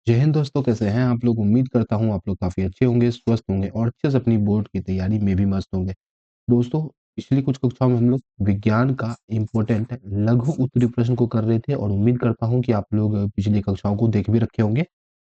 जय हिंद दोस्तों, कैसे हैं आप लोग? उम्मीद करता हूँ आप लोग काफ़ी अच्छे होंगे, स्वस्थ होंगे और अच्छे से अपनी बोर्ड की तैयारी में भी मस्त होंगे। दोस्तों, पिछली कुछ कक्षाओं में हम लोग विज्ञान का इम्पोर्टेंट लघु उत्तरीय प्रश्न को कर रहे थे और उम्मीद करता हूँ कि आप लोग पिछली कक्षाओं को देख भी रखे होंगे।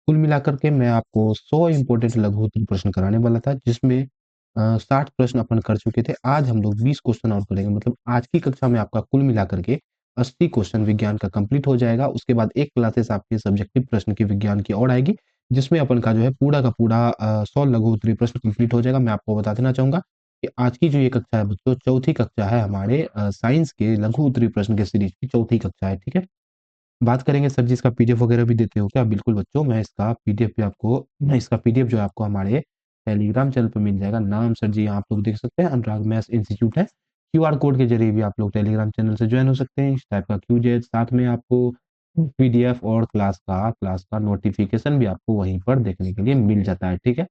कुल मिलाकर के मैं आपको 100 इम्पोर्टेंट लघु उत्तरीय प्रश्न कराने वाला था, जिसमें 60 प्रश्न अपन कर चुके थे। आज हम लोग 20 क्वेश्चन और करेंगे, मतलब आज की कक्षा में आपका कुल मिलाकर के 80 क्वेश्चन विज्ञान का कंप्लीट हो जाएगा। उसके बाद एक क्लासेस आपके सब्जेक्टिव प्रश्न की विज्ञान की और आएगी, जिसमें अपन का जो है पूरा का पूरा 100 लघु उत्तरीय प्रश्न कंप्लीट हो जाएगा। मैं आपको बता देना चाहूँगा कि आज की जो ये कक्षा है बच्चों, चौथी कक्षा है हमारे साइंस के लघु उत्तरीय प्रश्न के सीरीज की चौथी कक्षा है, ठीक है? बात करेंगे सर जी इसका पीडीएफ वगैरह भी देते हो क्या? बिल्कुल बच्चों, मैं इसका पीडीएफ जो है आपको हमारे टेलीग्राम चैनल पे मिल जाएगा। नाम सर जी यहाँ आप लोग देख सकते हैं, अनुराग मैथ्स इंस्टीट्यूट है। क्यूआर कोड के ज़रिए भी आप लोग टेलीग्राम चैनल से जॉइन हो सकते हैं। इस टाइप का क्यूजेड साथ में आपको पीडीएफ और क्लास का नोटिफ़िकेशन भी आपको वहीं पर देखने के लिए मिल जाता है, ठीक है?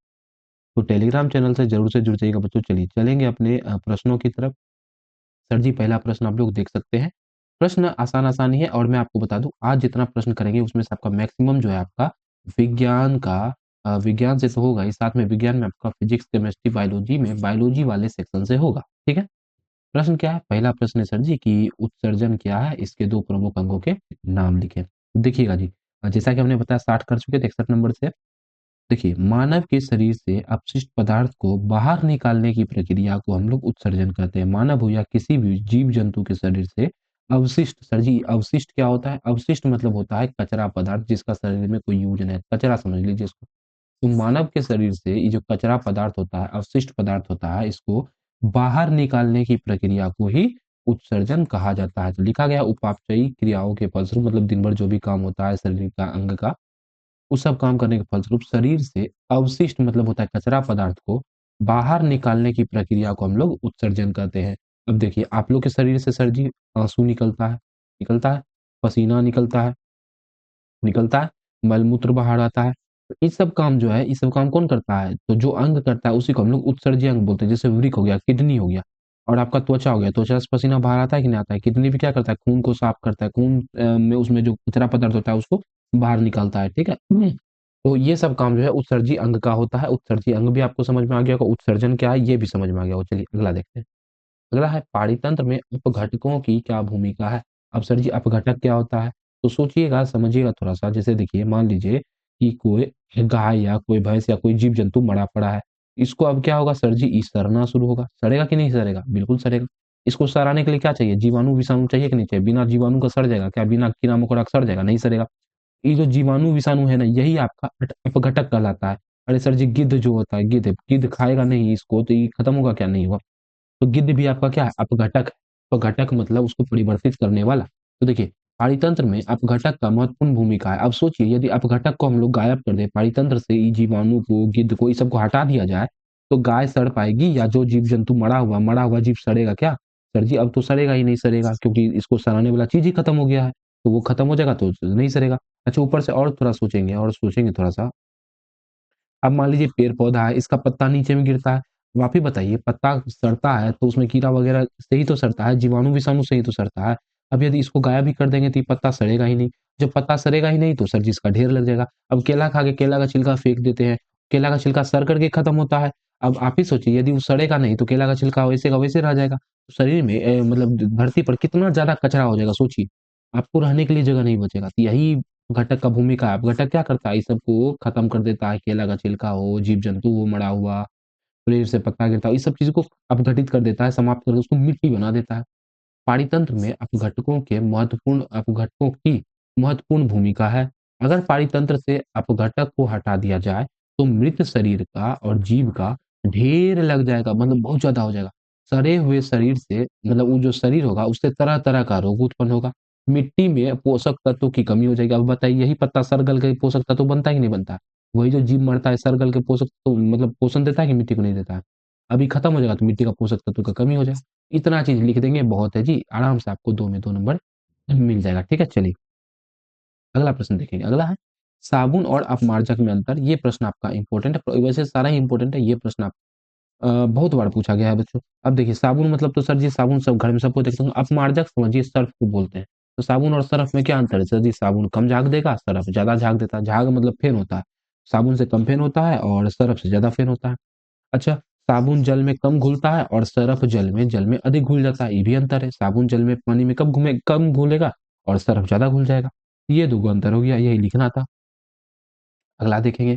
तो टेलीग्राम चैनल से ज़रूर से जुड़ जाइएगा बच्चों। चलिए चलेंगे अपने प्रश्नों की तरफ। सर जी पहला प्रश्न आप लोग देख सकते हैं। प्रश्न आसान-आसान ही है और मैं आपको बता दूँ, आज जितना प्रश्न करेंगे उसमें से आपका मैक्सिमम जो है आपका विज्ञान का विज्ञान से तो होगा ही, साथ में विज्ञान में आपका फिजिक्स, केमिस्ट्री, बायोलॉजी में बायोलॉजी वाले सेक्शन से होगा, ठीक है? प्रश्न क्या है? पहला प्रश्न है सर जी कि उत्सर्जन क्या है? इसके 2 प्रमुख अंगों के नाम लिखें। देखिएगा जी, जैसा कि हमने बताया 60 कर चुके थे, 61 नंबर से देखिए, मानव के शरीर से अपशिष्ट पदार्थ को बाहर निकालने की प्रक्रिया को हम लोग उत्सर्जन कहते हैं। मानव हो या किसी भी जीव जंतु के शरीर से अवशिष्ट, सर जी अवशिष्ट क्या होता है? अवशिष्ट मतलब होता है कचरा पदार्थ जिसका शरीर में कोई यूज नहीं है, कचरा समझ लीजिए इसको। तो मानव के शरीर से ये जो कचरा पदार्थ होता है, अवशिष्ट पदार्थ होता है, इसको बाहर निकालने की प्रक्रिया को ही उत्सर्जन कहा जाता है। तो लिखा गया उपापचयी क्रियाओं के फलस्वरूप, मतलब दिन भर जो भी काम होता है शरीर का अंग का, उस सब काम करने के फलस्वरूप शरीर से अवशिष्ट मतलब होता है कचरा पदार्थ को बाहर निकालने की प्रक्रिया को हम लोग उत्सर्जन कहते हैं। अब देखिए आप लोग के शरीर से सर जी आँसू निकलता है, पसीना निकलता है, मल-मूत्र बाहर आता है। तो ये सब काम जो है, ये सब काम कौन करता है? तो जो अंग करता है उसी को हम लोग उत्सर्जी अंग बोलते हैं। जैसे वृक्क हो गया, किडनी हो गया और आपका त्वचा हो गया। त्वचा से पसीना बाहर आता है कि नहीं आता है? किडनी भी क्या करता है? खून को साफ करता है। खून में उसमें जो कचरा पदार्थ होता है उसको बाहर निकालता है, ठीक है? तो ये सब काम जो है उत्सर्जी अंग का होता है। उत्सर्जी अंग भी आपको समझ में आ गया होगा, उत्सर्जन क्या है ये भी समझ में आ गया होगा। चलिए अगला देखते हैं। अगला है पाड़ितंत्र में अपघटकों की क्या भूमिका है? अब सर जी अपघटक क्या होता है? तो सोचिएगा, समझिएगा थोड़ा-सा। जैसे देखिए मान लीजिए कि कोई गाय या कोई भैंस या कोई जीव-जंतु मरा पड़ा है। इसको अब क्या होगा सर जी, ये सड़ना शुरू होगा। सड़ेगा कि नहीं सड़ेगा? बिल्कुल सड़ेगा। इसको सड़ाने के लिए क्या चाहिए? जीवाणु, विषाणु चाहिए कि नहीं चाहिए? बिना जीवाणु का सड़ जाएगा क्या? बिना कीड़ा-मकोड़ा के सड़ जाएगा? नहीं सड़ेगा। ये जो जीवाणु, विषाणु है ना, यही आपका अपघटक कहलाता है। अरे सर जी गिद्ध जो होता है, गिद्ध खाएगा नहीं इसको तो ये खत्म होगा क्या? नहीं होगा। तो गिद्ध भी आपका क्या है? अपघटक है। अपघटक मतलब उसको परिवर्तित करने वाला। तो देखिए, पारितंत्र में अपघटक का महत्वपूर्ण भूमिका है। अब सोचिए यदि अपघटक को हम लोग गायब कर दें, पारितंत्र से ये जीवाणु को, गिद्ध को, ये सबको हटा दिया जाए, तो गाय सड़ पाएगी या जो जीव-जंतु मरा हुआ जीव सड़ेगा क्या? सर जी अब तो सड़ेगा ही नहीं सड़ेगा, क्योंकि इसको सड़ाने वाला चीज़ ही खत्म हो गया है। तो वो खत्म हो जाएगा तो नहीं सड़ेगा। अच्छा ऊपर से और सोचेंगे थोड़ा-सा। अब मान लीजिए पेड़-पौधा है, इसका पत्ता नीचे में गिरता है। अब आप ही बताइए, पत्ता सड़ता है तो उसमें कीड़ा वगैरह से ही तो सड़ता है, जीवाणु-विषाणु से ही तो सड़ता है। अब यदि इसको गायब ही कर देंगे तो ये पत्ता सड़ेगा ही नहीं। जब पत्ता सड़ेगा ही नहीं तो सर जी इसका ढेर लग जाएगा। अब केला खा के केला का छिलका फेंक देते हैं, केला का छिलका सड़ कर के खत्म होता है। अब आप ही सोचिए यदि वो सड़ेगा नहीं तो केला का छिलका वैसे का वैसे रह जाएगा। तो शरीर में मतलब धरती पर कितना ज़्यादा कचरा हो जाएगा सोचिए। आपको रहने के लिए जगह नहीं बचेगा। तो यही घटक का भूमिका है। अब घटक क्या करता है? इस सबको खत्म कर देता है, केला का छिलका हो, जीव-जंतु हो मरा हुआ, पेड़ से पत्ता गिरता हो, इस सब चीज़ों को अपघटित कर देता है, समाप्त कर उसको मिट्टी बना देता है। पारितंत्र में अपघटकों की महत्वपूर्ण भूमिका है। अगर पारितंत्र से अपघटक को हटा दिया जाए, तो मृत शरीर का और जीव का ढेर लग जाएगा, मतलब बहुत ज़्यादा हो जाएगा। सड़े हुए शरीर से मतलब वो जो शरीर होगा उससे तरह-तरह का रोग उत्पन्न होगा। मिट्टी में पोषक तत्वों की कमी हो जाएगी। अब बताइए यही पत्ता सड़ गल के पोषक तत्व बनता है कि नहीं बनता है? वही जो जीव मरता है सड़ गल के पोषक तो मतलब पोषण देता है कि मिट्टी को नहीं देता है? अभी खत्म हो जाएगा तो मिट्टी का पोषक तत्व का कमी हो जाएगा। इतना चीज़ लिख देंगे बहुत है जी, आराम से आपको 2 में 2 नंबर मिल जाएगा, ठीक है? चलिए, अगला प्रश्न देखेंगे, अगला है साबुन और अपमार्जक में अंतर। ये प्रश्न आपका इम्पोर्टेंट है, वैसे सारा ही इम्पोर्टेंट है, ये प्रश्न आप बहुत बार पूछा गया है बच्चों। अब देखिए साबुन मतलब तो सर जी साबुन सब घर में सबको देखते होंगे, अपमार्जक समझिए सर्फ़ को बोलते हैं। तो साबुन और सरफ में क्या अंतर है सर जी? साबुन कम झाग देगा, सरफ ज़्यादा झाग देता है। झाग मतलब फेन होता है, साबुन से कम फेन होता है और सरफ से ज़्यादा फेन होता है। अच्छा, साबुन जल में कम घुलता है और सरफ जल में अधिक घुल जाता है, ये भी अंतर है। साबुन जल में पानी में कम घुलेगा और सरफ ज़्यादा घुल जाएगा। ये 2 अंतर हो गया, यही लिखना था। अगला देखेंगे।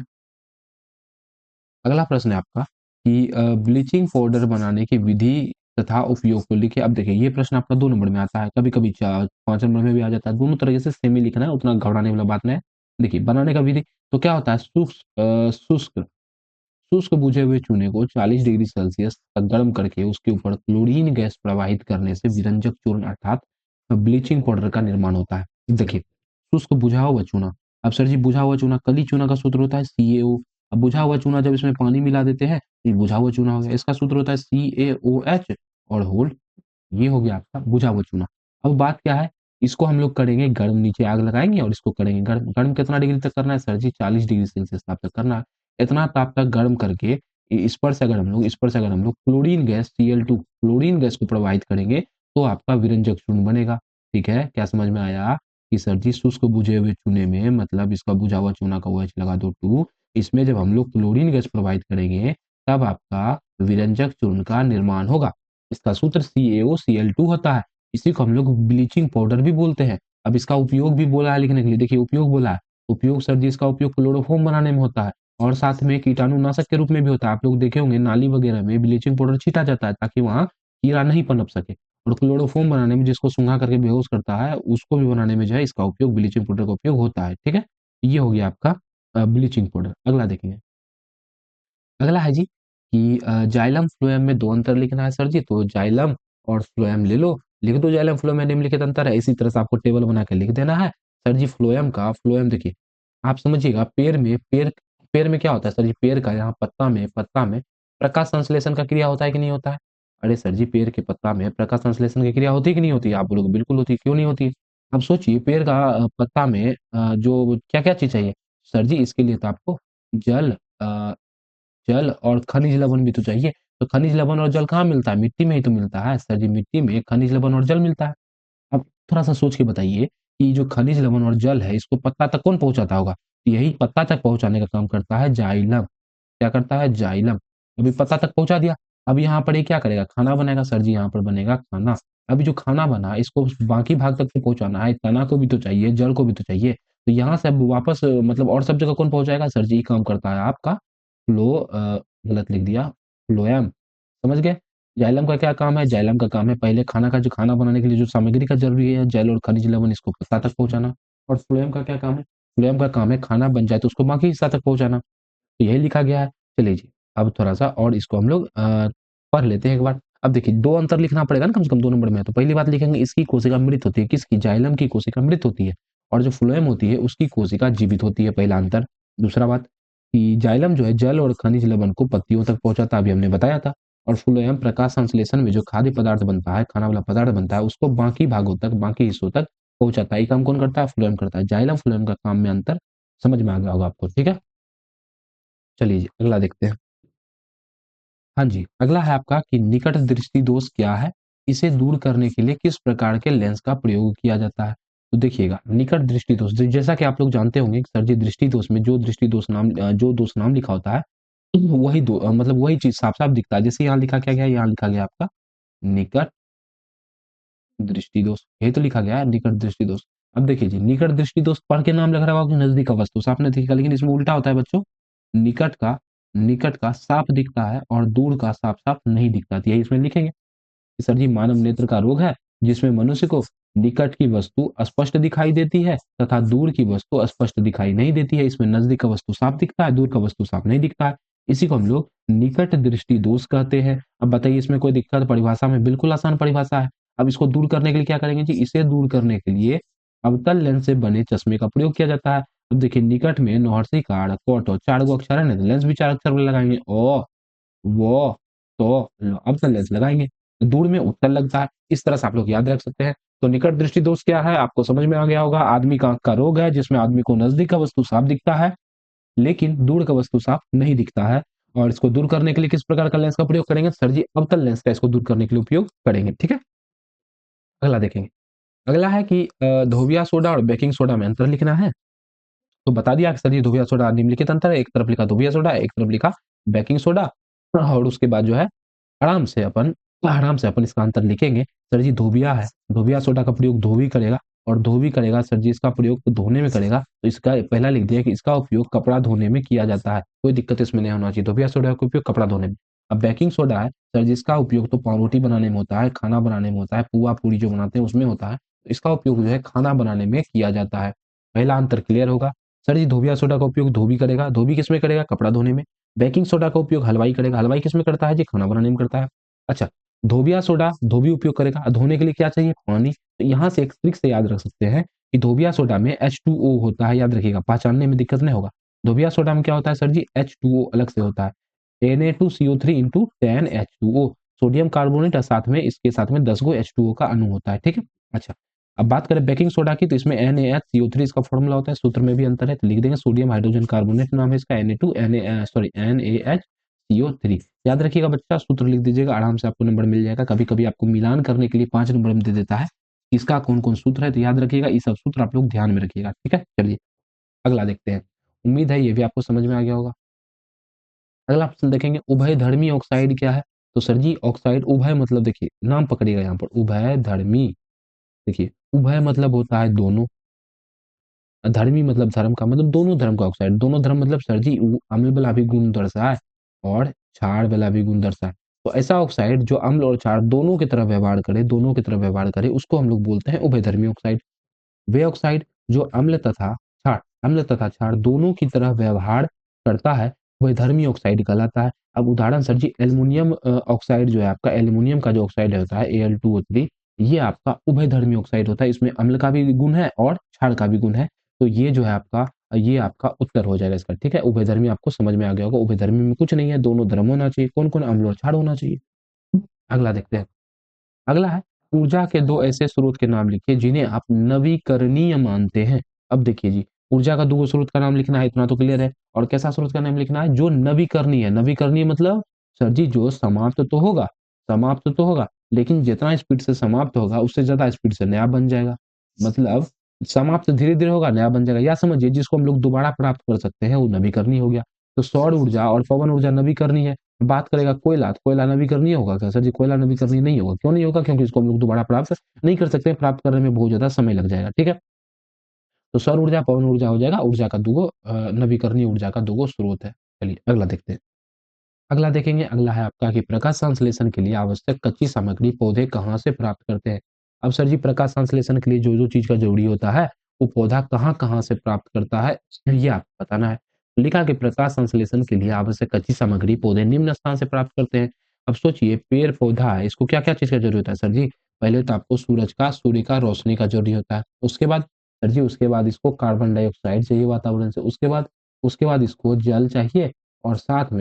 अगला प्रश्न है आपका कि ब्लीचिंग पाउडर बनाने की विधि तथा उपयोग को लिखिए। अब देखिए ये प्रश्न आपका 2 नंबर में आता है, कभी-कभी 5 नंबर में भी आ जाता है। दोनों तरीके से सेम ही लिखना है, उतना घबराने वाला बात नहीं है। देखिए बनाने का विधि तो क्या होता है शुष्क शुष्क बुझे हुए चूने को 40 डिग्री सेल्सियस तक गर्म करके उसके ऊपर क्लोरीन गैस प्रवाहित करने से विरंजक चूर्ण अर्थात ब्लीचिंग पाउडर का निर्माण होता है। देखिए, शुष्क बुझा हुआ चूना, अब सर जी बुझा हुआ चूना कली चूना का सूत्र होता है CaO। अब बुझा हुआ चूना जब इसमें पानी मिला देते हैं, तो ये बुझा हुआ चूना हो गया। इसका सूत्र होता है CaOH और होल्ड ये हो गया आपका बुझा हुआ चूना। अब बात क्या है, इसको हम लोग करेंगे गर्म, नीचे आग लगाएँगे और इसको करेंगे गर्म। गर्म कितना डिग्री तक करना है सर जी? 40 डिग्री सेल्सियस ताप तक करना है। इतना ताप तक गर्म करके इस पर से अगर हम लोग chlorine gas Cl2 chlorine gas को प्रवाहित करेंगे, तो आपका विरंजक चूर्ण बनेगा। ठीक है? क्या समझ में आया कि सर जी शुष्क बुझे हुए चूने में मतलब इसका बुझा हुआ चूना का OH लगा दो 2 इसमें जब हम लोग क्लोरीन गैस प्रवाहित करेंगे, तब आपका विरंजक चूर्ण का निर्माण होगा। इसका सूत्र CaOCl2 होता है। इसी को हम लोग ब्लीचिंग पाउडर भी बोलते हैं। अब इसका उपयोग भी बोला है लिखने के लिए, देखिए उपयोग बोला है। उपयोग सर जी इसका उपयोग क्लोरोफॉर्म बनाने में होता है और साथ में कीटाणुनाशक के रूप में भी होता है। आप लोग देखे होंगे नाली वगैरह में ब्लीचिंग पाउडर छीटा जाता है ताकि वहाँ कीड़ा नहीं पनप सके और क्लोरोफॉर्म बनाने में जिसको सूंघा करके बेहोश करता है, उसको भी बनाने में जो है इसका उपयोग ब्लीचिंग पाउडर का उपयोग होता है। ठीक है? ये हो गया आपका ब्लीचिंग पाउडर। अगला देखेंगे। अगला है जी कि जाइलम फ्लोएम में 2 अंतर लिखना है सर जी, तो जाइलम और फ्लोएम ले लो, लिख दो जाइलम फ्लोएम में निम्नलिखित अंतर है, इसी तरह से आपको टेबल बना के लिख देना है। सर जी फ्लोएम देखिए, आप समझिएगा पेड़ में क्या होता है सर जी, पेड़ का यहाँ पत्ता में प्रकाश संश्लेषण का क्रिया होता है कि नहीं होता है? अरे सर जी पेड़ के पत्ता में प्रकाश संश्लेषण की क्रिया होती है कि नहीं होती है? आप बोलोगे बिल्कुल होती है, क्यों नहीं होती है? अब सोचिए पेड़ का पत्ता में जो क्या-क्या चीज़ चाहिए? सर जी इसके लिए तो आपको जल अ जल और खनिज लवण भी तो चाहिए। तो खनिज लवण और जल कहाँ मिलता है? मिट्टी में ही तो मिलता है। सर जी मिट्टी में खनिज लवण और जल मिलता है। अब थोड़ा-सा सोच के बताइए कि जो खनिज लवण और जल है इसको पत्ता तक कौन पहुँचाता होगा? यही पत्ता तक पहुँचाने का काम करता है जाइलम। क्या करता है? जाइलम। अभी पत्ता तक पहुँचा दिया। अब यहाँ पर ये क्या करेगा? खाना बनाएगा सर जी यहाँ पर बनेगा खाना। अभी जो खाना बना इसको बाकी भाग तक तो पहुँचाना है, तना को भी तो चाहिए, जड़ को भी तो चाहिए। तो यहाँ से अब वापस मतलब और सब जगह कौन पहुँचाएगा? सर जी ये काम करता है आपका गलत लिख दिया फ्लोएम, समझ गए? जाइलम का क्या काम है? जाइलम का काम है पहले खाना बनाने के लिए जो सामग्री का ज़रूरी है, जल और खनिज लवण इसको पत्ता तक पहुँचाना और फ्लोएम का क्या काम है? फ्लोएम का काम है खाना बन जाए तो उसको बाकी हिस्सा तक पहुँचाना। तो यही लिखा गया है। चलिए जी, अब थोड़ा-सा और इसको हम लोग पढ़ लेते हैं एक बार। अब देखिए 2 अंतर लिखना पड़ेगा ना कम से कम 2 नंबर में, तो पहली बात लिखेंगे इसकी कोशिका मृत होती है, किसकी? जाइलम की कोशिका मृत होती है और जो फ्लोएम होती है उसकी कोशिका जीवित होती है, पहला अंतर। दूसरा बात कि जाइलम जो है जल और खनिज लवण को पत्तियों तक पहुँचाता है, अभी हमने बताया था और फ्लोएम प्रकाश संश्लेषण में जो खाद्य पदार्थ बनता है, खाना वाला पदार्थ बनता है, उसको बाकी भागों तक, बाकी हिस्सों तक पहुँचाता है। ये काम कौन करता है? फ्लोएम करता है। जाइलम, फ्लोएम का काम में अंतर समझ में आ गया होगा आपको, ठीक है? चलिए जी, अगला देखते हैं। हाँ जी, अगला है आपका कि निकट दृष्टि दोष क्या है? इसे दूर करने के लिए किस प्रकार के लेंस का प्रयोग किया जाता है? तो देखिएगा, निकट दृष्टि दोष जैसा कि आप लोग जानते होंगे कि सर जी दृष्टि दोष में जो दोष नाम लिखा होता है, तो मतलब वही चीज़ साफ-साफ दिखता है। जैसे यहाँ लिखा क्या गया है? यहाँ लिखा गया आपका निकट दृष्टि दोष, यही तो लिखा गया है निकट दृष्टि दोष। अब देखिए जी, निकट दृष्टि दोष पढ़ के नाम लग रहा होगा कि नज़दीक का वस्तु साफ नहीं दिखेगा, लेकिन इसमें उल्टा होता है बच्चों। निकट का निकट का साफ दिखता है और दूर का साफ-साफ नहीं दिखता। तो यही इसमें लिखेंगे कि सर जी मानव नेत्र का रोग है, जिसमें मनुष्य को निकट की वस्तु स्पष्ट दिखाई देती है तथा दूर की वस्तु स्पष्ट दिखाई नहीं देती है। इसमें नज़दीक का वस्तु साफ दिखता है, दूर का वस्तु साफ नहीं दिखता है। इसी को हम लोग निकट दृष्टि दोष कहते हैं। अब बताइए इसमें कोई दिक्कत? परिभाषा में बिल्कुल आसान परिभाषा है। अब इसको दूर करने के लिए क्या करेंगे जी? इसे दूर करने के लिए अवतल लेंस से बने चश्मे का प्रयोग किया जाता है। अब देखिए निकट में नौहर्षी कार्ड, कोट 4 गो अक्षर है ना, तो लेंस भी 4 अक्षर वाले लगाएँगे। वो, अब से लेंस लगाएँगे। दूर में उत्तर लगता है। इस तरह से आप लोग याद रख सकते हैं। तो निकट दृष्टि दोष क्या है? आपको समझ में आ गया होगा। आदमी का आँख का रोग है जिसमें आदमी को नज़दीक का वस्तु साफ दिखता है, लेकिन दूर का वस्तु साफ नहीं दिखता है। और इसको दूर करने के लिए किस प्रकार का लेंस का प्रयोग करेंगे? सर जी अवतल लेंस का इसको दूर करने के लिए उपयोग करेंगे। ठीक है? अगला देखेंगे। अगला है कि धोबिया सोडा और बेकिंग सोडा में अंतर लिखना है। तो बता दिया कि सर ये धोबिया सोडा निम्नलिखित अंतर है, एक तरफ लिखा धोबिया सोडा, एक तरफ लिखा बेकिंग सोडा और उसके बाद जो है आराम से अपन इसका अंतर लिखेंगे। सर जी धोबिया है, धोबिया सोडा का प्रयोग धोबी करेगा और धोबी करेगा सर जी इसका प्रयोग धोने में करेगा, तो इसका पहला लिख दिया कि इसका उपयोग कपड़ा धोने में किया जाता है, कोई दिक्कत इसमें नहीं होना चाहिए। धोबिया सोडा का उपयोग कपड़ा धोने में। अब बेकिंग सोडा है सर जी इसका उपयोग तो पाव-रोटी बनाने में होता है, खाना बनाने में होता है, पुआ-पूरी जो बनाते हैं उसमें होता है, तो इसका उपयोग जो है खाना बनाने में किया जाता है। पहला अंतर क्लियर होगा। सर जी धोबिया सोडा का उपयोग धोबी करेगा, धोबी किसमें करेगा? कपड़ा धोने में। बेकिंग सोडा का उपयोग हलवाई करेगा, हलवाई किसमें करता है जी? खाना बनाने में करता है। अच्छा, धोबिया सोडा धोबी उपयोग करेगा, धोने के लिए क्या चाहिए? पानी। तो यहाँ से एक ट्रिक से याद रख सकते हैं कि धोबिया सोडा में H2O होता है, याद रखिएगा, पहचानने में दिक्कत नहीं होगा। धोबिया सोडा में क्या होता है सर जी? H2O अलग से होता है। Na2CO3 into 10H2O, sodium carbonate और साथ में इसके साथ में 10 गो H2O का अणु होता है, ठीक है? अच्छा, अब बात करें बेकिंग सोडा की, तो इसमें NaHCO3 इसका फॉर्मूला होता है, सूत्र में भी अंतर है, तो लिख देंगे सोडियम हाइड्रोजन कार्बोनेट नाम है इसका, NaHCO3। याद रखिएगा बच्चा, सूत्र लिख दीजिएगा, आराम से आपको नंबर मिल जाएगा। कभी-कभी आपको मिलान करने के लिए 5 नंबर में दे देता है, इसका कौन-कौन सूत्र है, तो याद रखिएगा, ये सब सूत्र आप लोग ध्यान में रखिएगा, ठीक है? चलिए, अगला देखते हैं। उम्मीद है ये भी आपको समझ में आ गया होगा। अगला प्रश्न देखेंगे, उभयधर्मी ऑक्साइड क्या है? तो सर जी ऑक्साइड उभय मतलब देखिए, नाम पकड़िएगा यहाँ पर, उभयधर्मी। देखिए, उभय मतलब होता है दोनों, धर्मी मतलब धर्म का, मतलब दोनों धर्म का ऑक्साइड, दोनों धर्म मतलब सर जी अम्ल वाला भी गुण दर्शाए और क्षार वाला भी गुण दर्शाए। तो ऐसा ऑक्साइड जो अम्ल और क्षार दोनों की तरह व्यवहार करे, दोनों की तरह व्यवहार करे, उसको हम लोग बोलते हैं उभयधर्मी ऑक्साइड। वे ऑक्साइड जो अम्ल तथा क्षार दोनों की तरह व्यवहार करता है, वह धर्मी ऑक्साइड कहलाता है। अब उदाहरण सर जी एल्युमिनियम ऑक्साइड जो है आपका, एल्युमिनियम का जो ऑक्साइड होता है Al2O3, ये आपका उभयधर्मी ऑक्साइड होता है, इसमें अम्ल का भी गुण है और क्षार का भी गुण है। तो ये आपका उत्तर हो जाएगा इसका, ठीक है? उभयधर्मी आपको समझ में आ गया होगा, उभयधर्मी में कुछ नहीं है, दोनों धर्म होना चाहिए। कौन-कौन? अम्ल और क्षार होना चाहिए। अगला देखते हैं। अगला है, ऊर्जा के 2 ऐसे स्रोत के नाम लिखिए जिन्हें आप नवीकरणीय मानते हैं। अब देखिए जी, ऊर्जा का 2 स्रोत का नाम लिखना है, इतना तो क्लियर है। और कैसा स्रोत का नाम लिखना है? जो नवीकरणीय है। नवीकरणीय मतलब सर जी जो समाप्त तो होगा, लेकिन जितना स्पीड से समाप्त होगा उससे ज़्यादा स्पीड से नया बन जाएगा। मतलब समाप्त धीरे-धीरे होगा, नया बन जाएगा। या समझिए जिसको हम लोग दोबारा प्राप्त कर सकते हैं, वो नवीकरणीय हो गया। तो सौर ऊर्जा और पवन ऊर्जा नवीकरणीय है। बात करेगा कोयला, तो कोयला नवीकरणीय होगा क्या? सर जी कोयला नवीकरणीय नहीं होगा। क्यों नहीं होगा? क्योंकि इसको हम लोग दोबारा प्राप्त नहीं कर सकते, प्राप्त करने में बहुत ज़्यादा समय लग जाएगा, ठीक है? तो सौर ऊर्जा, पवन ऊर्जा हो जाएगा, ऊर्जा का दुगो नवीकरणीय ऊर्जा का दुगो स्रोत है। चलिए अगला देखते हैं। अगला देखेंगे, अगला है आपका कि प्रकाश संश्लेषण के लिए आवश्यक कच्ची सामग्री पौधे कहाँ से प्राप्त करते हैं? अब सर जी प्रकाश संश्लेषण के लिए जो-जो चीज़ का ज़रूरी होता है, वो पौधा कहाँ-कहाँ से प्राप्त करता है, ये आपको बताना है। लिखा कि प्रकाश संश्लेषण के लिए आवश्यक कच्ची सामग्री पौधे निम्न स्थान से प्राप्त करते हैं। अब सोचिए पेड़-पौधा है, इसको क्या-क्या चीज़ का ज़रूरी होता है सर जी? पहले तो आपको सूर्य का रोशनी का ज़रूरी होता है। उसके बाद सर जी उसके बाद इसको कार्बन डाइऑक्साइड चाहिए वातावरण से। उसके बाद इसको जल चाहिए और साथ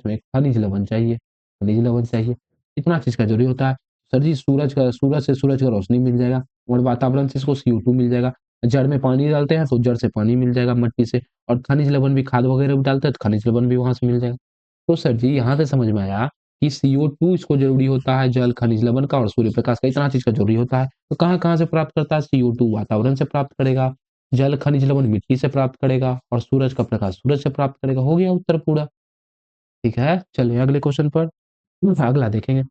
में खनिज लवण चाहिए, इतना चीज़ का ज़रूरी होता है। सर जी सूरज का रोशनी मिल जाएगा और वातावरण से इसको CO2 मिल जाएगा। जड़ में पानी डालते हैं तो जड़ से पानी मिल जाएगा मट्टी से, और खनिज लवण भी खाद वगैरह भी डालते हैं तो खनिज लवण भी वहाँ से मिल जाएगा। तो सर जी यहाँ से समझ में आया कि CO2 इसको ज़रूरी होता है, जल, खनिज लवण का और सूर्य प्रकाश का, इतना चीज़ का ज़रूरी होता है। तो कहाँ-कहाँ से प्राप्त करता है? CO2 वातावरण से प्राप्त करेगा, जल, खनिज लवण मिट्टी से प्राप्त करेगा और सूरज का प्रकाश सूरज से प्राप्त करेगा। हो गया उत्तर पूरा। ठीक है, चलिए अगले क्वेश्चन पर अगला देखेंगे।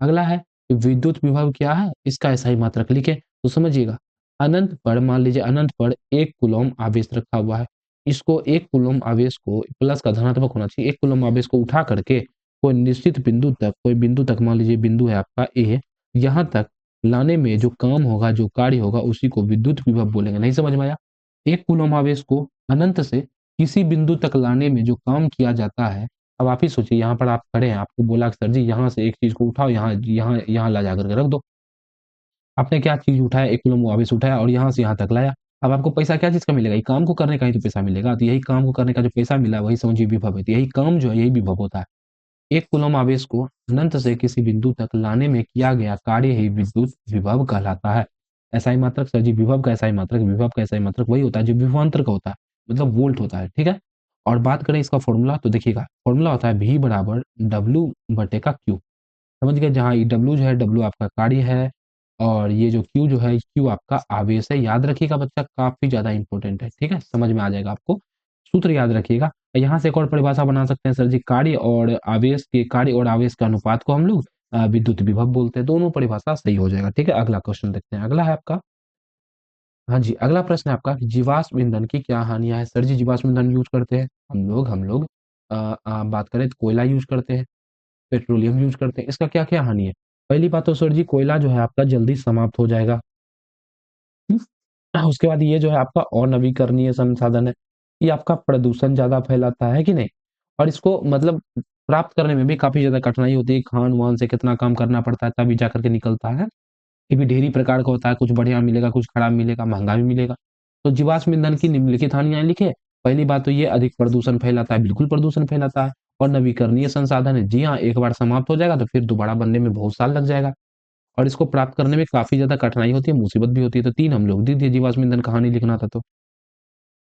अगला है विद्युत विभव क्या है? इसका SI मात्रक लिखें। तो समझिएगा, मान लीजिए अनंत पर 1 कूलम्ब आवेश रखा हुआ है। इसको 1 कूलम्ब आवेश को प्लस का धनात्मक होना चाहिए। 1 कूलम्ब आवेश को उठा करके कोई बिंदु तक मान लीजिए बिंदु है आपका A, यहाँ तक लाने में जो काम होगा, जो कार्य होगा उसी को विद्युत विभव बोलेंगे। नहीं समझ में आया? 1 कूलम्ब आवेश को अनंत से किसी बिंदु तक लाने में जो काम किया जाता है, अब आप ही सोचिए यहाँ पर आप खड़े हैं, आपको बोला कि सर जी यहाँ से एक चीज़ को उठाओ, यहाँ यहाँ यहाँ ला जाकर के रख दो। आपने क्या चीज़ उठाया, 1 किलो मुआविस उठाया और यहाँ से यहाँ तक लाया। अब आपको पैसा क्या चीज़ का मिलेगा? ये काम को करने का ही तो पैसा मिलेगा। तो यही काम को करने का जो पैसा मिला वही समझिए विभव है। तो यही काम जो है यही विभव होता है। 1 कूलम्ब आवेश को अनंत से किसी बिंदु तक लाने में किया गया कार्य ही विद्युत विभव कहलाता है। एसआई मात्रक सर जी विभव का एसआई मात्रक वही होता है जो विभवांतर का होता है, मतलब वोल्ट होता है, ठीक है? और बात करें इसका फ़ॉर्मूला तो देखिएगा, फ़ॉर्मूला होता है V बराबर W बटे का Q। समझ गए? जहाँ ये W जो है W आपका कार्य है और ये जो क्यू जो है, क्यू आपका आवेश है। याद रखिएगा बच्चा, काफ़ी ज़्यादा इम्पोर्टेंट है, ठीक है? समझ में आ जाएगा आपको। सूत्र याद रखिएगा। यहाँ से एक और परिभाषा बना सकते हैं सर जी, कार्य और आवेश के अनुपात को हम लोग विद्युत विभव बोलते हैं। दोनों परिभाषा सही हो जाएगा, ठीक है? अगला क्वेश्चन देखते हैं। अगला है आपका, हाँ जी, अगला प्रश्न है आपका कि जीवाश्म ईंधन की क्या हानियाँ हैं? सर जी, जीवाश्म ईंधन यूज़ करते हैं हम लोग बात करें तो कोयला यूज़ करते हैं, पेट्रोलियम यूज़ करते हैं। इसका क्या-क्या हानि है? पहली बात तो सर जी, कोयला जो है आपका जल्दी समाप्त हो जाएगा। उसके बाद ये जो है आपका अनवीकरणीय संसाधन है। ये आपका प्रदूषण ज़्यादा फैलाता है कि नहीं? और इसको मतलब प्राप्त करने में भी काफ़ी ज़्यादा कठिनाई होती है। खान-वान से कितना काम करना पड़ता है तभी जाकर के निकलता है। ये भी ढेरी प्रकार का होता है, कुछ बढ़िया मिलेगा, कुछ खराब मिलेगा, महँगा भी मिलेगा। तो जीवाश्म ईंधन की निम्नलिखित हानियाँ लिखें। पहली बात तो ये अधिक प्रदूषण फैलाता है, बिल्कुल प्रदूषण फैलाता है। और नवीकरणीय संसाधन है, जी हाँ, एक बार समाप्त हो जाएगा तो फिर दोबारा बनने में बहुत साल लग जाएगा। और इसको प्राप्त करने में काफ़ी ज़्यादा कठिनाई होती है, मुसीबत भी होती है। तो 3 हम लोग दे दिए, जीवाश्म ईंधन कहानी लिखना था तो।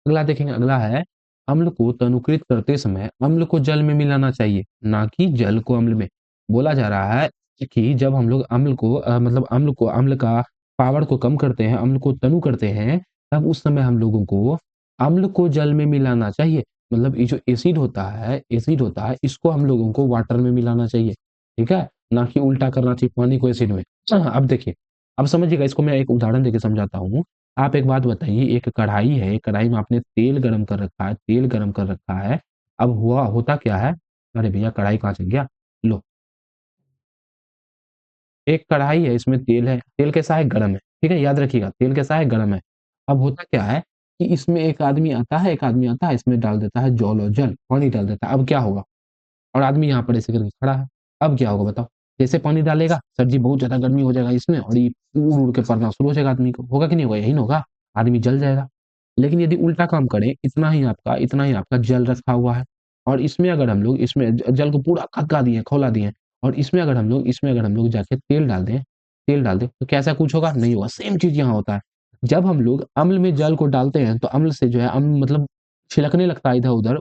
अगला देखेंगे, अगला है अम्ल को तनुकृत करते समय अम्ल को जल में मिलाना चाहिए, ना कि जल को अम्ल में। बोला जा रहा है कि जब हम लोग मतलब अम्ल का पावर को कम करते हैं, अम्ल को तनु करते हैं, तब उस समय हम लोगों को अम्ल को जल में मिलाना चाहिए। मतलब ये जो एसिड होता है, इसको हम लोगों को वाटर में मिलाना चाहिए, ठीक है? ना कि उल्टा करना चाहिए पानी को एसिड में। अब देखिए, अब समझिएगा, इसको मैं एक उदाहरण देके समझाता हूँ। आप एक बात बताइए, एक कढ़ाई है, कढ़ाई में आपने तेल गरम कर रखा है। अब हुआ होता क्या है? अरे भैया, कढ़ाई कहाँ चल गया? लो, एक कढ़ाई है, इसमें तेल है, तेल कैसा है? गरम है, ठीक है? याद रखिएगा, तेल कैसा है? गरम है। अब होता क्या है कि इसमें एक आदमी आता है, इसमें डाल देता है जल, पानी डाल देता है। अब क्या होगा? और आदमी यहाँ पर ऐसे करके खड़ा है। अब क्या होगा बताओ? जैसे पानी डालेगा, सर जी बहुत ज़्यादा गर्मी हो जाएगा इसमें और ये उड़-उड़ के पड़ना शुरू हो जाएगा आदमी को। होगा कि नहीं होगा? यही ना होगा? आदमी जल जाएगा। लेकिन यदि उल्टा काम करें, इतना ही आपका जल रखा हुआ है और इसमें अगर हम लोग इसमें जल को पूरा खदका दिए, खौला दिए और इसमें अगर हम लोग जाके तेल डाल दें, तो क्या ऐसा कुछ होगा? नहीं होगा। सेम चीज़ यहाँ होता है। जब हम लोग अम्ल में जल को डालते हैं, तो अम्ल से जो है मतलब छिलकने लगता है इधर-उधर,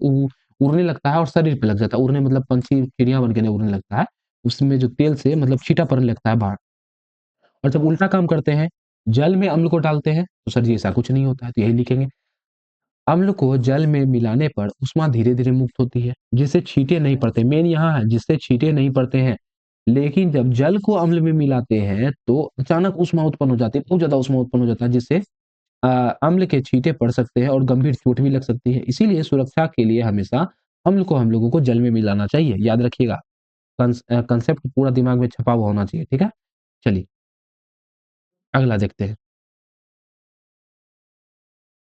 उड़ने लगता है और शरीर पे लग जाता है। उड़ने मतलब पंछी, चिड़िया बन के नहीं उड़ने लगता है। उसमें जो तेल से मतलब छींटा पड़ने लगता है बाहर। और जब उल्टा काम करते हैं, जल में अम्ल को डालते हैं, तो सर जी ऐसा कुछ नहीं होता है। तो यही लिखेंगे, अम्ल को जल में मिलाने पर ऊष्मा धीरे-धीरे मुक्त होती है, जिससे छींटे नहीं पड़ते। मेन यहाँ है, जिससे छींटे नहीं पड़ते हैं। लेकिन जब जल को अम्ल में मिलाते हैं, तो अचानक ऊष्मा उत्पन्न हो जाती है, बहुत ज़्यादा ऊष्मा उत्पन्न हो जाता है, जिससे अ, अम्ल के छींटे पड़ सकते हैं और गंभीर चोट भी लग सकती है। इसीलिए सुरक्षा के लिए हमेशा अम्ल को हम लोगों को जल में मिलाना चाहिए। याद रखिएगा, कांसेप्ट पूरा दिमाग में छपा हुआ होना चाहिए, ठीक है? चलिए, अगला देखते हैं।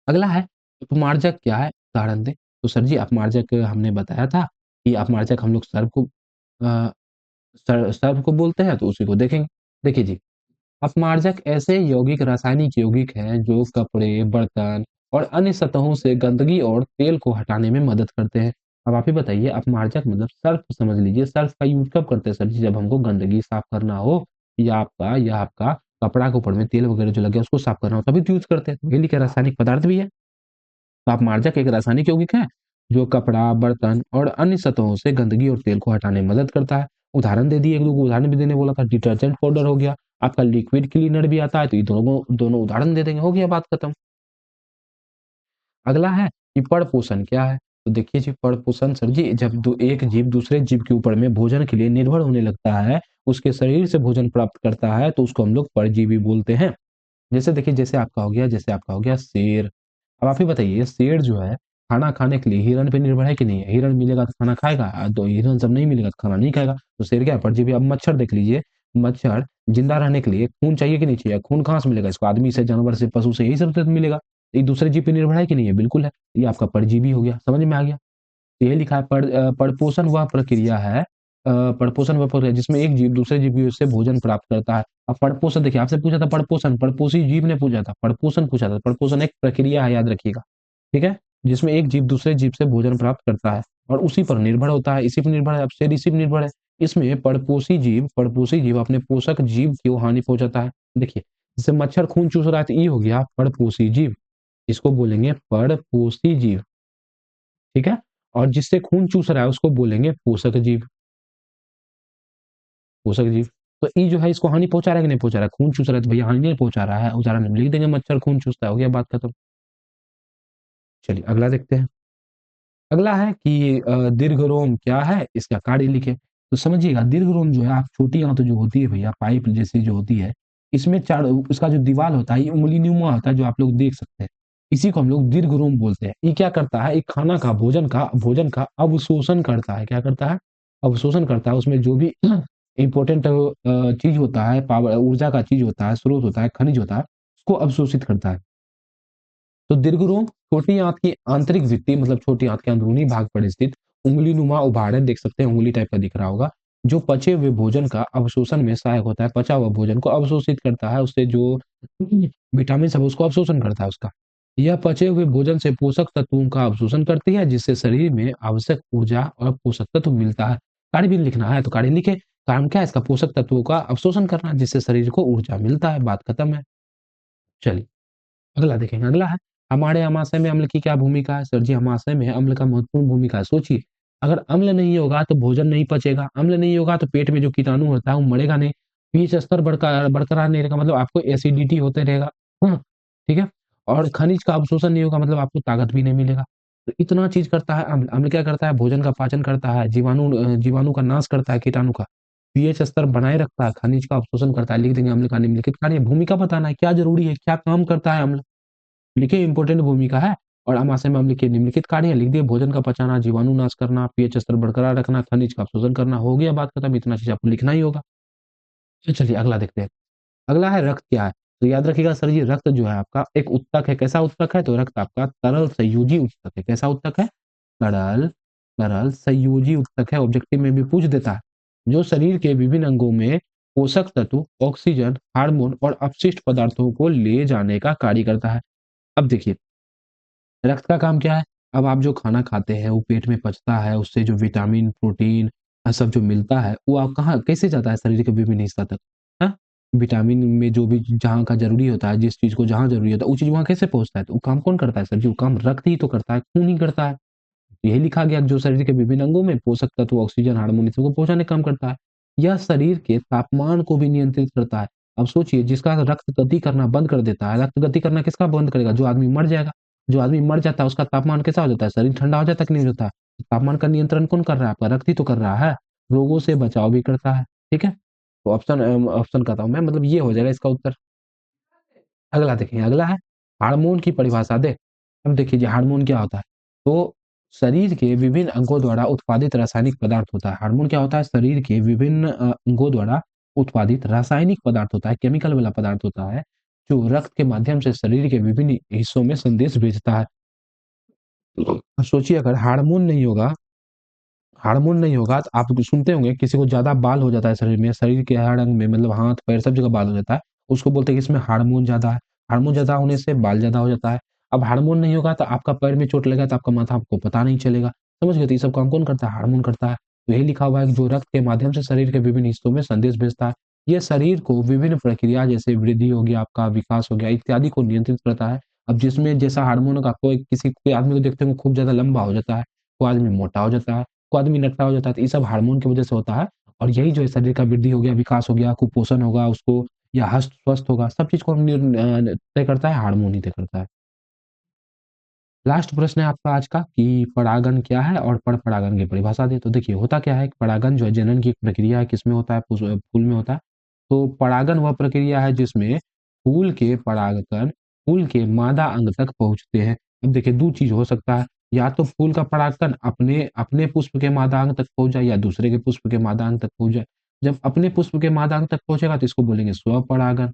अगला है, अपमार्जक क्या है? उदाहरण दें। तो सर जी, अपमार्जक हमने बताया था कि अपमार्जक हम लोग अ, सर्व को बोलते हैं, तो उसी को देखेंगे। देखिए जी, अपमार्जक ऐसे रासायनिक यौगिक हैं जो कपड़े, बर्तन और अन्य सतहों से गंदगी और तेल को हटाने में मदद करते हैं। अब आप ही बताइए, अपमार्जक मतलब सर्फ समझ लीजिए। सर्फ का यूज़ कब करते हैं सर जी? जब हमको गंदगी साफ करना हो या आपका कपड़ा के ऊपर में तेल वगैरह जो लगे उसको साफ करना हो, तभी तो यूज़ करते हैं। तो ये लिखा है, रासायनिक पदार्थ भी है। तो अपमार्जक एक रासायनिक यौगिक है जो कपड़ा, बर्तन और अन्य सतहों से गंदगी और तेल को हटाने में मदद करता है। उदाहरण दे दिए, 1-2 उदाहरण भी देने बोला था। डिटर्जेंट पाउडर हो गया, आपका लिक्विड क्लीनर भी आता है, तो ये दोनों दोनों उदाहरण दे देंगे, हो गया बात खत्म। अगला है कि परपोषण क्या है? तो देखिए जी, परपोषण सर जी, जब एक जीव दूसरे जीव के ऊपर में भोजन के लिए निर्भर होने लगता है, उसके शरीर से भोजन प्राप्त करता है, तो उसको हम लोग परजीवी बोलते हैं। जैसे देखिए, जैसे आपका हो गया शेर। अब आप ही बताइए, शेर जो है खाना खाने के लिए हिरन पे निर्भर है कि नहीं है? हिरन मिलेगा तो खाना खाएगा, तो हिरन जब नहीं मिलेगा तो खाना नहीं खाएगा। तो शेर क्या है? परजीवी। अब मच्छर देख लीजिए, मच्छर जिंदा रहने के लिए खून चाहिए कि नहीं चाहिए? खून कहाँ से मिलेगा इसको? आदमी से, जानवर से, पशु से, यही सब से तो मिलेगा। ये दूसरे जीव पे निर्भर है कि नहीं है? बिल्कुल है। ये आपका परजीवी हो गया, समझ में आ गया? तो ये लिखा है, परपोषण वह प्रक्रिया है, परपोषण वह प्रक्रिया जिसमें एक जीव दूसरे जीव से भोजन प्राप्त करता है। अब परपोषण देखिए, आपसे पूछा था परपोषण, परपोषी जीव ने पूछा था, परपोषण पूछा था। परपोषण एक प्रक्रिया है, याद रखिएगा, ठीक है? जिसमें एक जीव दूसरे जीव से भोजन प्राप्त करता है और उसी पर निर्भर होता है, इसी पर निर्भर है। अब शेर इसी पर निर्भर है। इसमें परपोषी जीव अपने पोषक जीव को हानि पहुंचाता है। देखिए, जैसे मच्छर खून चूस रहा है, तो ये हो गया परपोषी जीव, इसको बोलेंगे परपोषी जीव, ठीक है? और जिससे खून चूस रहा है उसको बोलेंगे पोषक जीव, पोषक जीव। तो ई जो है इसको हानि पहुँचा रहा है कि नहीं पहुँचा रहा है? खून चूस रहा है तो भैया हानि नहीं पहुँचा रहा है, उदाहरण हम लिख देंगे मच्छर खून चूसता है, हो गया बात खत्म। चलिए अगला देखते हैं। अगला है कि दीर्घ-रोम क्या है? इसका कार्य लिखें। तो समझिएगा दीर्घ-रोम जो है आप छोटी आँत जो होती है भैया पाइप जैसी जो होती है, इसमें चार उसका जो दीवाल होता है ये उँगलीनुमा होता है जो आप लोग देख सकते हैं। इसी को हम लोग दीर्घ-रोम बोलते हैं। ये क्या करता है? एक खाना का भोजन का अवशोषण करता है। क्या करता है? अवशोषण करता है। उसमें जो भी इम्पोर्टेंट चीज़ होता है, पावर ऊर्जा का चीज़ होता है, स्रोत होता है, खनिज होता है, उसको अवशोषित करता है। तो दीर्घ-रोम छोटी आँत की आंतरिक भित्ति मतलब छोटी आँत के अंदरूनी भाग पर स्थित उँगलीनुमा उभाड़ है, देख सकते हैं उँगली टाइप का दिख रहा होगा, जो पचे हुए भोजन का अवशोषण में सहायक होता है। पचा हुआ भोजन को अवशोषित करता है, उससे जो विटामिन सब उसको अवशोषण करता है उसका। यह पचे हुए भोजन से पोषक तत्वों का अवशोषण करती है, जिससे शरीर में आवश्यक ऊर्जा और पोषक तत्व मिलता है। कार्य भी लिखना है तो कार्य लिखें। काम क्या है इसका? पोषक तत्वों का अवशोषण करना, जिससे शरीर को ऊर्जा मिलता है, बात खत्म है। चलिए। अगला देखेंगे, अगला है हमारे आमाशय में अम्ल की क्या भूमिका है? सर जी आमाशय में अम्ल का महत्वपूर्ण भूमिका है। सोचिए, अगर अम्ल नहीं होगा तो भोजन नहीं पचेगा, अम्ल नहीं होगा तो पेट में जो कीटाणु होता है वो मरेगा नहीं, पीएच स्तर बरकरार नहीं रहेगा मतलब आपको एसिडिटी होते रहेगा। हाँ, ठीक है? और खनिज का अवशोषण नहीं होगा मतलब आपको ताकत भी नहीं मिलेगा। तो इतना चीज़ करता है अम्ल। अम्ल क्या करता है? भोजन का पाचन करता है, जीवाणु का नाश करता है, कीटाणु का। पीएच स्तर बनाए रखता है, खनिज का अवशोषण करता है। लिख देंगे अम्ल का निम्नलिखित कार्य भूमिका बताना है, क्या ज़रूरी है, क्या काम करता है अम्ल? लिखिए इम्पोर्टेंट भूमिका है और अमाशय में अम्ल के निम्नलिखित कार्य है, लिख दिए भोजन का पचाना, जीवाणु नाश करना, पीएच स्तर बरकरार रखना, खनिज का अवशोषण करना, हो गया बात खत्म, इतना चीज़ आपको लिखना ही होगा। तो चलिए अगला देखते हैं। अगला है रक्त क्या है? तो याद रखिएगा सर जी रक्त जो है आपका एक उत्तक है, कैसा उत्तक है? तो रक्त आपका तरल संयोजी उत्तक है, कैसा उत्तक है? तरल तरल संयोजी उत्तक है, ऑब्जेक्टिव में भी पूछ देता है, जो शरीर के विभिन्न अंगों में पोषक तत्व, ऑक्सीजन, हार्मोन और अपशिष्ट पदार्थों को ले जाने का कार्य करता है। अब देखिए रक्त का काम क्या है? अब आप जो खाना खाते हैं, वो पेट में पचता है, उससे जो विटामिन, प्रोटीन सब जो मिलता है, वो आप कहाँ कैसे जाता है शरीर के विभिन्न हिस्सा तक? हाँ? विटामिन में जो भी जहाँ का ज़रूरी होता है, जिस चीज़ को जहाँ ज़रूरी होता है, वो चीज़ वहाँ कैसे पहुँचता है? तो वो काम कौन करता है सर जी? वो काम रक्त ही तो करता है, खून ही करता है। यही लिखा गया जो शरीर के विभिन्न अंगों में पोषक तत्व, ऑक्सीजन, हार्मोन इन सबको पहुँचाने का काम करता है। यह शरीर के तापमान को भी नियंत्रित करता है। अब सोचिए जिसका रक्त गति करना बंद कर देता है, रक्त गति करना किसका बंद करेगा? जो आदमी मर जाएगा। जो आदमी मर जाता है उसका तापमान कैसा हो जाता है? शरीर ठंडा हो जाता है कि नहीं होता? तापमान का नियंत्रण कौन कर रहा है? आपका रक्त ही तो कर रहा है। रोगों से बचाव भी करता है। ठीक है? तो ऑप्शन कहता हूँ मैं मतलब ये हो जाएगा इसका उत्तर। अगला देखिए, अगला है हार्मोन की परिभाषा दें। अब देखिए जी हार्मोन क्या होता है? तो शरीर के विभिन्न अंगों द्वारा उत्पादित रासायनिक पदार्थ होता है। हार्मोन क्या होता है? शरीर के विभिन्न अंगों द्वारा उत्पादित रासायनिक पदार्थ होता है, केमिकल वाला पदार्थ होता है, जो रक्त के माध्यम से शरीर के विभिन्न हिस्सों में संदेश भेजता है। अब सोचिए अगर हार्मोन नहीं होगा तो आप सुनते होंगे किसी को ज़्यादा बाल हो जाता है शरीर में, शरीर के हर अंग में मतलब हाथ, पैर सब जगह बाल हो जाता है। उसको बोलते हैं कि इसमें हार्मोन ज़्यादा है। हार्मोन ज़्यादा होने से बाल ज़्यादा हो जाता है। अब हार्मोन नहीं होगा तो आपका पैर में चोट लगेगा तो आपका माथा आपको पता नहीं चलेगा। समझ गए? तो ये सब काम कौन करता है? हार्मोन करता है। तो यही लिखा हुआ है कि जो रक्त के माध्यम से शरीर के विभिन्न हिस्सों में संदेश भेजता है। ये शरीर को विभिन्न प्रक्रिया जैसे वृद्धि हो गया, आपका विकास हो गया इत्यादि को नियंत्रित करता है। अब जिसमें जैसा हार्मोन होगा कोई किसी कोई आदमी को देखते होंगे खूब ज़्यादा लंबा हो जाता है, कोई आदमी मोटा हो जाता है। को आदमी नट्टा हो जाता है, तो ये सब हार्मोन की वजह से होता है और यही जो है शरीर का वृद्धि हो गया, विकास हो गया, कुपोषण होगा उसको या हष्ट स्वस्थ होगा, सब चीज़ को तय करता है हार्मोन ही तय करता है। लास्ट प्रश्न है आपका आज का कि परागन क्या है और पर-परागन की परिभाषा दें। तो देखिए होता क्या है कि परागन जो है जनन की एक प्रक्रिया है, किसमें होता है? फूल में होता है। तो परागन वह प्रक्रिया है जिसमें फूल के परागकण फूल के मादा अंग तक पहुँचते हैं। अब देखिए 2 चीज़ हो सकता है, या तो फूल का परागकण अपने अपने पुष्प के मादा अंग तक पहुँच जाए या दूसरे के पुष्प के मादा अंग तक पहुँच जाए। जब अपने पुष्प के मादा अंग तक पहुँचेगा तो इसको बोलेंगे स्वपरागन।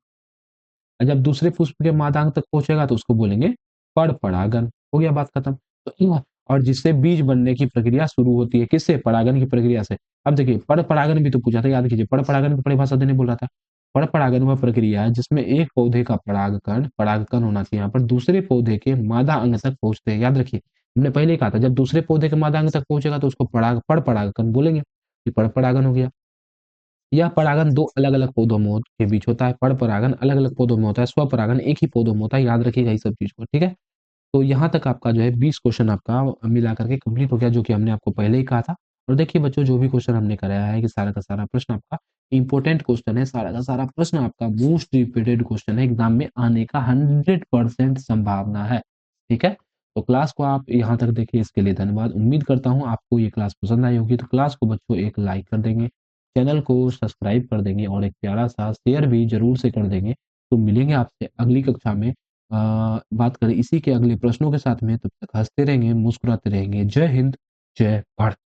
और जब दूसरे पुष्प के मादांग तक पहुँचेगा तो उसको बोलेंगे परपरागन, हो गया बात खत्म। तो और जिससे बीज बनने की प्रक्रिया शुरू होती है, किससे? परागन की प्रक्रिया से। अब देखिए परपरागन भी तो पूछा था, याद कीजिए परपरागन की परिभाषा देने बोल रहा था। परपरागन वह प्रक्रिया है जिसमें एक पौधे का परागकण होना चाहिए यहाँ पर दूसरे पौधे के मादा अंग तक पहुँचते हैं, याद रखिए। हमने पहले ही कहा था जब दूसरे पौधे के मादा अंग तक पहुँचेगा तो उसको परपरागकण बोलेंगे, ये परपरागन हो गया। यह परागन 2 अलग-अलग पौधों में के बीच होता है, पर-परागन अलग-अलग पौधों में होता है, स्वपरागन एक ही पौधों में होता है, याद रखिएगा इस सब चीज़ को, ठीक है? तो यहाँ तक आपका जो है 20 क्वेश्चन आपका मिला करके कंप्लीट हो गया, जो कि हमने आपको पहले ही कहा था। और देखिए बच्चों, जो भी क्वेश्चन हमने कराया है कि सारा का सारा प्रश्न आपका इम्पोर्टेंट क्वेश्चन है, सारा का सारा प्रश्न आपका मोस्ट रिपीटेड क्वेश्चन है, एग्ज़ाम में आने का 100% संभावना है, ठीक है? तो क्लास को आप यहाँ तक देखिए, इसके लिए धन्यवाद। उम्मीद करता हूँ आपको ये क्लास पसंद आई होगी, तो क्लास को बच्चों एक लाइक कर देंगे, चैनल को सब्सक्राइब कर देंगे और एक प्यारा-सा शेयर भी ज़रूर से कर देंगे। तो मिलेंगे आपसे अगली कक्षा में, बात करें इसी के अगले प्रश्नों के साथ में, तब तक हँसते रहेंगे, मुस्कुराते रहेंगे। जय हिंद, जय भारत।